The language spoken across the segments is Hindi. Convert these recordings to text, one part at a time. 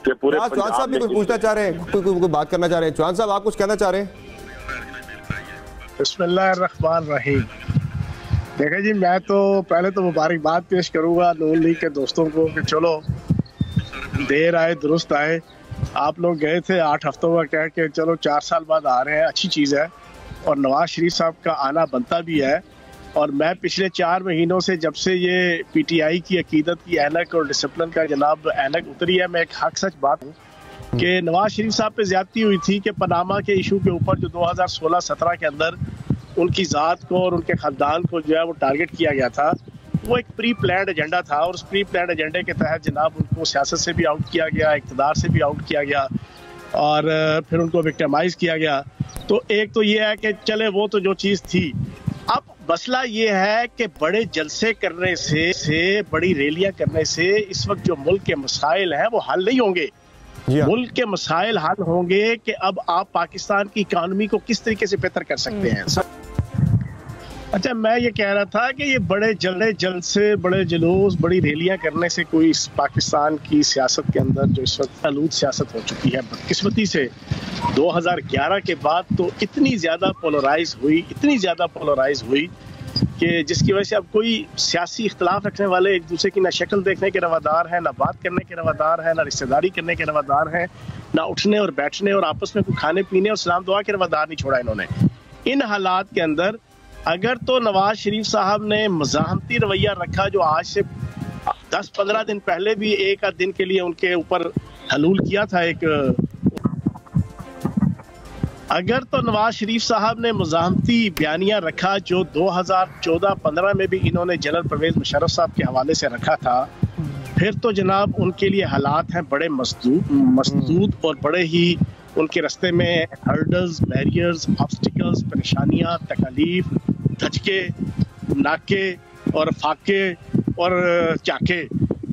कि पूरे चौहान साहब भी कुछ पूछना चाह रहे हैं, कोई बात करना चाह रहे हैं? चौहान साहब आप कुछ कहना चाह रहे हैं? बिस्मिल्लाहिर्रहमानिर्रहीम। देखिए जी, मैं तो पहले तो मुबारकबाद पेश करूंगा नून लीग के दोस्तों को कि चलो देर आए दुरुस्त आए। आप लोग गए थे 8 हफ्तों का कह के, चलो 4 साल बाद आ रहे हैं, अच्छी चीज़ है और नवाज शरीफ साहब का आना बनता भी है। और मैं पिछले 4 महीनों से जब से ये PTI की अकीदत की ऐनक और डिसिप्लिन का जनाब ऐनक उतरी है, मैं एक हक सच बात हूँ कि नवाज शरीफ साहब पे ज्यादती हुई थी कि पनामा के इशू के ऊपर जो 2016-17 के अंदर उनकी ज़ात को और उनके ख़ानदान को जो है वो टारगेट किया गया था, वो एक प्री प्लान्ड एजेंडा था। और उस प्री प्लान्ड एजेंडे के तहत जनाब उनको सियासत से भी आउट किया गया, इक़्तिदार से भी आउट किया गया और फिर उनको विक्टिमाइज़ किया गया। तो एक तो ये है कि चले वो तो जो चीज़ थी, अब मसला ये है कि बड़े जलसे करने से बड़ी रैलियां करने से इस वक्त जो मुल्क के मसाइल हैं वो हल नहीं होंगे। मुल्क के मसाइल हल होंगे कि अब आप पाकिस्तान की इकानमी को किस तरीके से बेहतर कर सकते हैं। अच्छा, मैं ये कह रहा था कि ये बड़े जलसे, बड़े जुलूस, बड़ी रैलियां करने से कोई इस पाकिस्तान की सियासत के अंदर जो इस वक्त आलूद सियासत हो चुकी है बदकिस्मती से 2011 के बाद तो इतनी ज़्यादा पोलराइज हुई कि जिसकी वजह से अब कोई सियासी इख्तलाफ रखने वाले एक दूसरे की ना शक्ल देखने के रवादार हैं, ना बात करने के रवादार हैं, ना रिश्तेदारी करने के रवादार हैं, ना उठने और बैठने और आपस में कुछ खाने पीने और सलाम दुआ के रवादार नहीं छोड़ा इन्होंने। इन हालात के अंदर अगर तो नवाज शरीफ साहब ने मज़ाहमती रवैया रखा, जो आज से 10-15 दिन पहले भी एक आध दिन के लिए उनके ऊपर हलूल किया था अगर तो नवाज शरीफ साहब ने मज़ाहमती बयानिया रखा जो 2014-15 में भी इन्होंने जनरल परवेज मुशर्रफ साहब के हवाले से रखा था, फिर तो जनाब उनके लिए हालात हैं बड़े मसदूद और बड़े ही उनके रास्ते में हर्डल्स, बैरियर्स, ऑब्स्टिकल्स, परेशानियां, तकलीफ, धचके, नाके और फाके और चाके,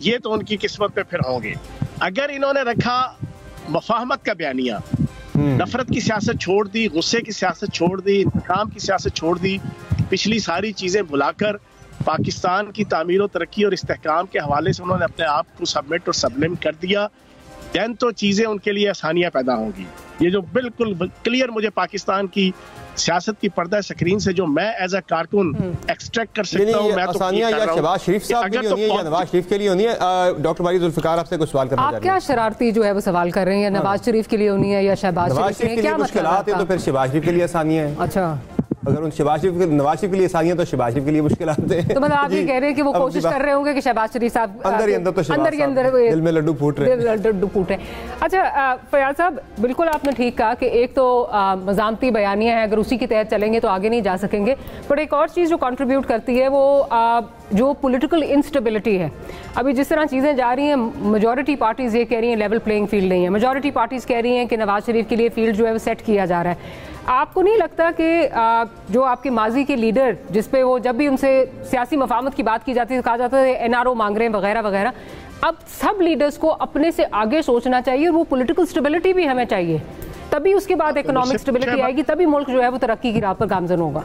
ये तो उनकी किस्मत पे फिर होंगे। अगर इन्होंने रखा मफाहमत का बयानिया, नफरत की सियासत छोड़ दी, गुस्से की सियासत छोड़ दी, इंतकाम की सियासत छोड़ दी, पिछली सारी चीज़ें भुलाकर पाकिस्तान की तामीर और तरक्की और इस्तेहकाम के हवाले से उन्होंने अपने आप को सबमिट और सबलिम कर दिया, दैन तो चीज़ें उनके लिए आसानियाँ पैदा होंगी। ये जो बिल्कुल क्लियर मुझे पाकिस्तान की सियासत की पर्दा स्क्रीन से जो मैं एज अ कारकुन एक्सट्रैक्ट कर सकता हूँ, मैं तो आसानियाँ या शहबाज शरीफ साहब के लिए होनी है या नवाज शरीफ के लिए होनी है? डॉक्टर वाली जुल्फिकार आपसे कुछ सवाल करना चाह रहे हैं। आप क्या शरारती जो है वो सवाल कर रहे हैं, या नवाज शरीफ के लिए होनी है या शहबाज शरीफ के लिए? क्या मुश्किलात है तो फिर शहबाज शरीफ के लिए आसानियाँ है। अच्छा, अगर उन नवाज शरीफ के लिए आसानियां तो शहबाज शरीफ के लिए मुश्किल आते हैं। तो मतलब आप ये कह रहे हैं कि वो कोशिश कर रहे होंगे कि शहबाज शरीफ साहब अंदर ही अंदर दिल में लड्डू फूट रहे। अच्छा फयाज साहब, बिल्कुल आपने ठीक कहा कि एक तो मज़ामती बयानियां हैं, अगर उसी के तहत चलेंगे तो आगे नहीं जा सकेंगे। पर एक और चीज़ जो कंट्रीब्यूट करती है वो जो पॉलिटिकल इंस्टेबिलिटी है। अभी जिस तरह चीज़ें जा रही हैं, मेजॉरिटी पार्टीज़ ये कह रही हैं लेवल प्लेइंग फील्ड नहीं है, मेजॉरिटी पार्टीज़ कह रही हैं कि नवाज शरीफ के लिए फील्ड जो है वो सेट किया जा रहा है। आपको नहीं लगता कि जो आपके माजी के लीडर, जिस पे वो जब भी उनसे सियासी मफाहमत की बात की जाती है, कहा जाता है NRO मांग रहे हैं वगैरह वगैरह, अब सब लीडर्स को अपने से आगे सोचना चाहिए और वो पॉलिटिकल स्टेबिलिटी भी हमें चाहिए, तभी उसके बाद इकोनॉमिक स्टेबिलिटी आएगी, तभी मुल्क जो है वो तरक्की की राह पर गामजन होगा।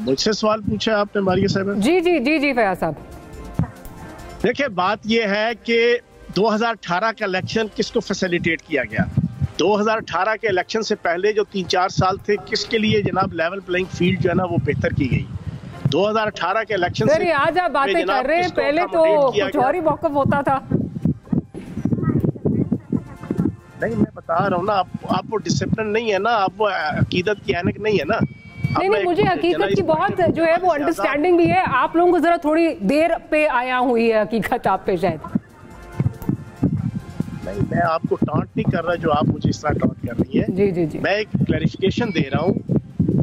मुझसे सवाल पूछा आपने मारिया साहब? जी फयाज साहब, देखिए बात यह है कि 2018 का इलेक्शन किसको फैसिलिटेट किया गया? 2018 के इलेक्शन से पहले जो 3-4 साल थे, किसके लिए जनाब लेवल प्लेइंग फील्ड जो है ना वो बेहतर की गई? 2018 के इलेक्शन से आज आप बातें कर रहे हैं, पहले तो कुछ और ही मौक़िफ़ होता था। नहीं, मैं बता रहा हूँ ना, आप वो डिसिप्लिन नहीं है ना, आप वो अकीदत की ऐनक नहीं है ना। नहीं, मुझे हकीकत की बहुत जो है वो अंडरस्टैंडिंग भी है। आप लोगों को जरा थोड़ी देर पे आया हुई है हकीकत आप पे शायद। नहीं, मैं आपको टांट नहीं कर रहा जो आप मुझे इस तरह टांट कर रही है। जी। मैं एक क्लैरिफिकेशन दे रहा हूँ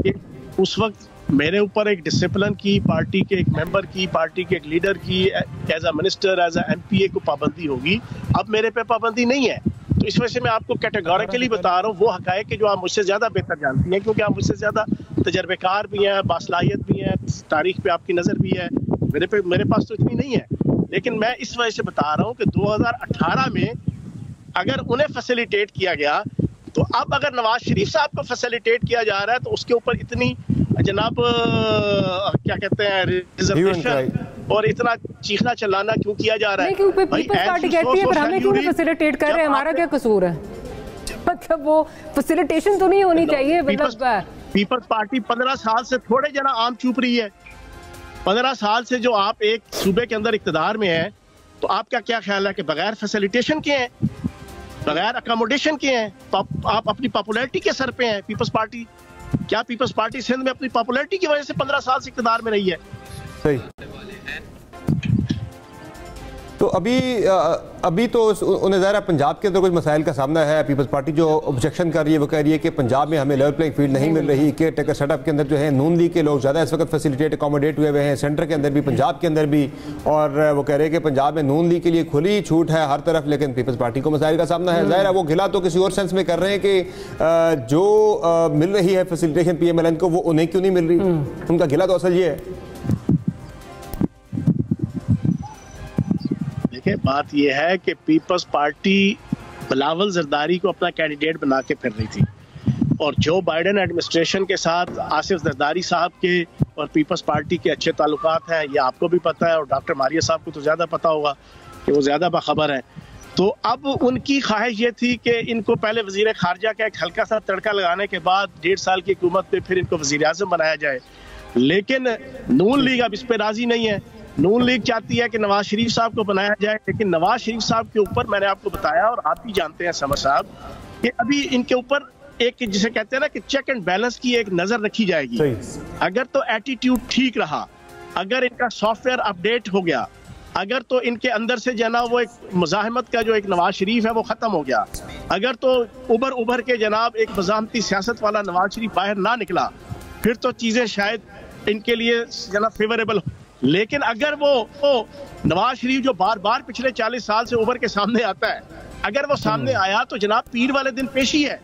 कि उस वक्त मेरे ऊपर एक डिसिप्लिन की, पार्टी के एक मेंबर की, पार्टी के एक लीडर की, as a minister, as a MPA को पाबंदी होगी। अब मेरे पे पाबंदी नहीं है, तो इस वजह से मैं आपको कैटेगोरिकली बता रहा हूँ वो हकायक कि जो आप मुझसे ज़्यादा बेहतर जानती हैं, क्योंकि आप मुझसे ज़्यादा तजर्बेकार भी हैं, बासलाहियत भी हैं, तारीख पे आपकी नज़र भी है, मेरे पास तो इतनी नहीं है। लेकिन मैं इस वजह से बता रहा हूँ कि 2018 में अगर उन्हें फैसिलिटेट किया गया, तो अब अगर नवाज शरीफ साहब को फैसिलिटेट किया जा रहा है तो उसके ऊपर इतनी जनाब क्या कहते हैं रिजर्वेशन और इतना चीखना चिल्लाना क्यों किया जा रहा है? पीपल्स पार्टी कहती है, पर हमें क्यों फैसिलिटेट कर रहे हैं, हमारा क्या कसूर है? मतलब वो फैसिलिटेशन तो नहीं होनी चाहिए। मतलब पीपल्स पार्टी 15 साल से थोड़े जना आम चुप रही है। 15 साल से जो आप एक सूबे के अंदर इक्तदार में है, तो आपका क्या ख्याल है कि बगैर फैसिलिटेशन के हैं, बगैर अकोमोडेशन के हैं, आप अपनी पॉपुलैरिटी के सर पे हैं पीपल्स पार्टी? क्या पीपल्स पार्टी सिंध में अपनी पॉपुलैरिटी की वजह से 15 साल से इक्तदार में रही है? सही। तो अभी तो उन्हें ज़ाहिर है पंजाब के अंदर कुछ मसाइल का सामना है। पीपल्स पार्टी जो ऑब्जेक्शन कर रही है वो कह रही है कि पंजाब में हमें लेवल प्लेइंग फील्ड नहीं मिल रही, केयर टेकर सेटअप के अंदर जो है नून लीग के लोग ज़्यादा इस वक्त फैसिलिटेट अकोमोडेट हुए हुए हैं, सेंटर के अंदर भी पंजाब के अंदर भी। और वो कह रहे हैं कि पंजाब में नून लीग के लिए खुली छूट है हर तरफ, लेकिन पीपल्स पार्टी को मसाइल का सामना है। ज़ाहिर है वो गिला तो किसी और सेंस में कर रहे हैं कि जो मिल रही है फैसिलिटेशन PMLN को वो उन्हें क्यों नहीं मिल रही। उनका गिला तो असल ये है। देखिए, बात यह है कि पीपल्स पार्टी बिलावल जरदारी को अपना कैंडिडेट बना के फिर रही थी, और जो बाइडेन एडमिनिस्ट्रेशन के साथ आसिफ जरदारी साहब के और पीपल्स पार्टी के अच्छे ताल्लुकात हैं, ये आपको भी पता है, और डॉक्टर मारिया साहब को तो ज़्यादा पता होगा कि वो ज़्यादा बाखबर हैं। तो अब उनकी ख्वाहिश ये थी कि इनको पहले वज़ीर ख़ारजा का एक हल्का सा तड़का लगाने के बाद 1.5 साल की हुकूमत में फिर इनको वज़ीर आज़म बनाया जाए। लेकिन नून लीग अब इस पर राज़ी नहीं है। नून लीग चाहती है कि नवाज शरीफ साहब को बनाया जाए, लेकिन नवाज शरीफ साहब के ऊपर मैंने आपको बताया और आप भी जानते हैं समर साहब कि अभी इनके ऊपर एक जिसे कहते हैं ना कि चेक एंड बैलेंस की एक नजर रखी जाएगी। अगर तो एटीट्यूड ठीक रहा, अगर इनका सॉफ्टवेयर अपडेट हो गया, अगर तो इनके अंदर से जना वो एक मुजाहिमत का जो एक नवाज शरीफ है वो खत्म हो गया, अगर तो उभर के जनाब एक मज़ाहमती सियासत वाला नवाज शरीफ बाहर ना निकला, फिर तो चीजें शायद इनके लिए जनाब फेवरेबल हो। लेकिन अगर वो नवाज शरीफ जो बार बार पिछले 40 साल से उभर के सामने आता है, अगर वो सामने आया तो जनाब पीर वाले दिन पेशी है,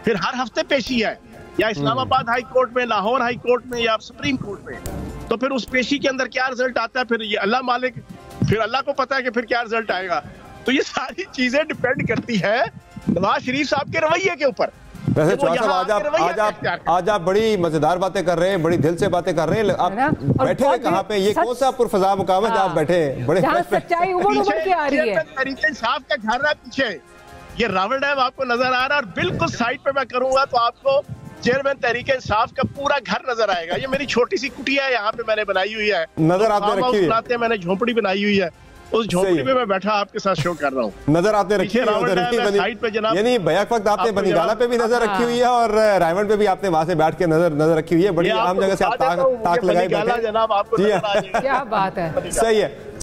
फिर हर हफ्ते पेशी है, या इस्लामाबाद हाई कोर्ट में, लाहौर हाई कोर्ट में, या सुप्रीम कोर्ट में। तो फिर उस पेशी के अंदर क्या रिजल्ट आता है, फिर ये अल्लाह मालिक, फिर अल्लाह को पता है कि फिर क्या रिजल्ट आएगा। तो ये सारी चीजें डिपेंड करती है नवाज शरीफ साहब के रवैये के ऊपर। वैसे चौहान साहब आज आप बड़ी मजेदार बातें कर रहे हैं, बड़ी दिल से बातें कर रहे हैं। आप बैठे हैं कहाँ पे? ये कौन सा पुरफजा मुकाम है जहाँ आप बैठे हैं? बड़े सच्चाई उभर के आ रही है। तरीके साहब का घर है पीछे, ये रावल डैम आपको नजर आ रहा है, और बिल्कुल साइड पे मैं करूंगा तो आपको चेयरमैन तहरीक इंसाफ का पूरा घर नजर आएगा। ये मेरी छोटी सी कुटिया है, यहाँ पे मैंने बनाई हुई है, नजर आपने रखी है, मैंने झोपड़ी बनाई हुई है, उस झोपड़ी में मैं बैठा आपके साथ शो कर रहा हूँ। नजर आपने रखी है, यानी बैक वक्त आपने बनीगाला पे भी नजर रखी हुई है और रायमंड पे भी आपने वहां से बैठ के नजर रखी हुई है। बड़ी आम जगह से आप ताक लगाए बैठे। क्या बात है, सही है।